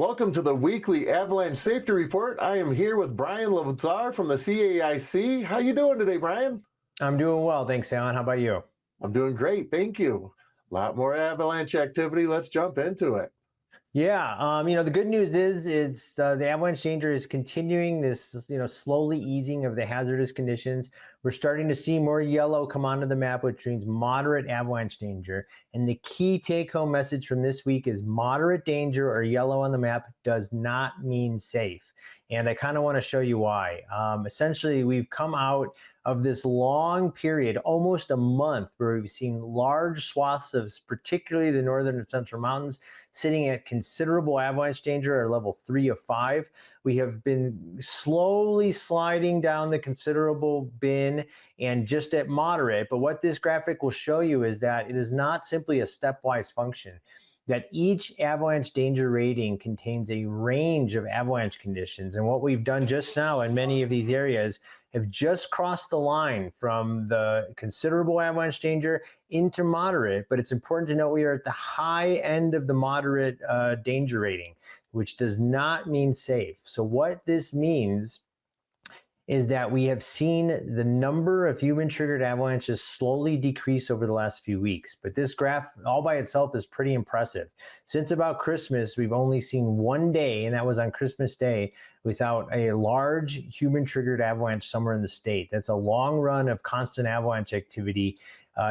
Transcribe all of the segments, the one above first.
Welcome to the weekly Avalanche Safety Report. I am here with Brian Lazar from the CAIC. How you doing today, Brian? I'm doing well. Thanks, Alan. How about you? I'm doing great. Thank you. A lot more avalanche activity. Let's jump into it. Yeah, the good news is it's the avalanche danger is continuing this, slowly easing of the hazardous conditions. We're starting to see more yellow come onto the map, which means moderate avalanche danger. And the key take-home message from this week is moderate danger or yellow on the map does not mean safe. And I kind of want to show you why. Essentially, we've come out of this long period, almost a month, where we've seen large swaths of particularly the northern and central mountains sitting at considerable avalanche danger, or level 3 of 5. We have been slowly sliding down the considerable bin and just at moderate. But what this graphic will show you is that it is not simply a stepwise function, that each avalanche danger rating contains a range of avalanche conditions. And what we've done just now in many of these areas have just crossed the line from the considerable avalanche danger into moderate, but it's important to note we are at the high end of the moderate danger rating, which does not mean safe. So what this means is that we have seen the number of human-triggered avalanches slowly decrease over the last few weeks. But this graph all by itself is pretty impressive. Since about Christmas, we've only seen one day, and that was on Christmas Day, without a large human-triggered avalanche somewhere in the state. That's a long run of constant avalanche activity,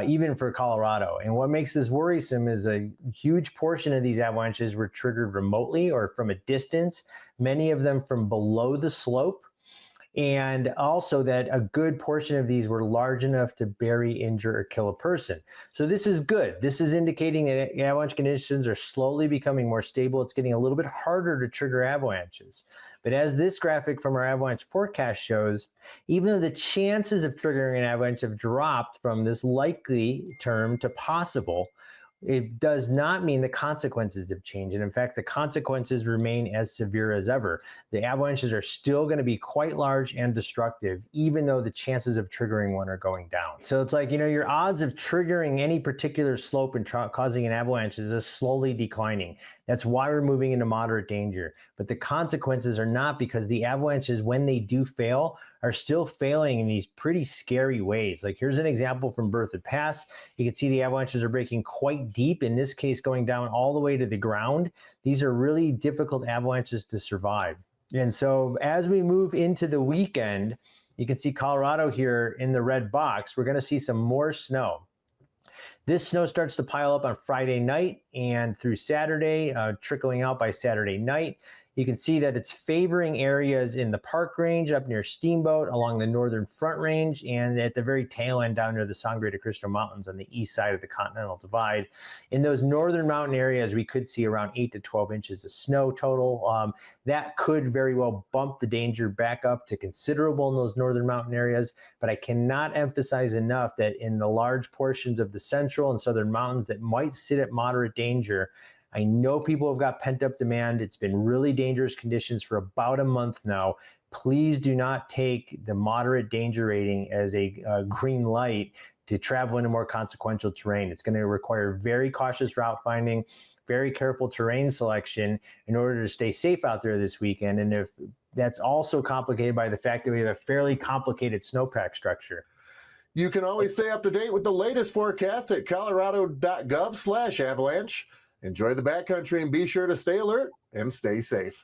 even for Colorado. And what makes this worrisome is a huge portion of these avalanches were triggered remotely or from a distance, many of them from below the slope. And also that a good portion of these were large enough to bury, injure, or kill a person. So this is good. This is indicating that avalanche conditions are slowly becoming more stable. It's getting a little bit harder to trigger avalanches. But as this graphic from our avalanche forecast shows, even though the chances of triggering an avalanche have dropped from this likely term to possible, it does not mean the consequences have changed. And in fact, the consequences remain as severe as ever. The avalanches are still going to be quite large and destructive, even though the chances of triggering one are going down. So it's like, your odds of triggering any particular slope and causing an avalanche is just slowly declining. That's why we're moving into moderate danger. But the consequences are not, because the avalanches, when they do fail, are still failing in these pretty scary ways. Like here's an example from Berthoud Pass. You can see the avalanches are breaking quite deep, in this case going down all the way to the ground. These are really difficult avalanches to survive. And so as we move into the weekend, you can see Colorado here in the red box, we're gonna see some more snow. This snow starts to pile up on Friday night and through Saturday, trickling out by Saturday night. You can see that it's favoring areas in the Park Range up near Steamboat, along the northern Front Range, and at the very tail end down near the Sangre de Cristo Mountains on the east side of the Continental Divide. In those northern mountain areas, we could see around 8 to 12 inches of snow total. That could very well bump the danger back up to considerable in those northern mountain areas, but I cannot emphasize enough that in the large portions of the central and southern mountains that might sit at moderate danger, I know people have got pent-up demand. It's been really dangerous conditions for about a month now. Please do not take the moderate danger rating as a green light to travel into more consequential terrain. It's going to require very cautious route finding, very careful terrain selection in order to stay safe out there this weekend. And if that's also complicated by the fact that we have a fairly complicated snowpack structure. You can always stay up to date with the latest forecast at colorado.gov/avalanche. Enjoy the backcountry and be sure to stay alert and stay safe.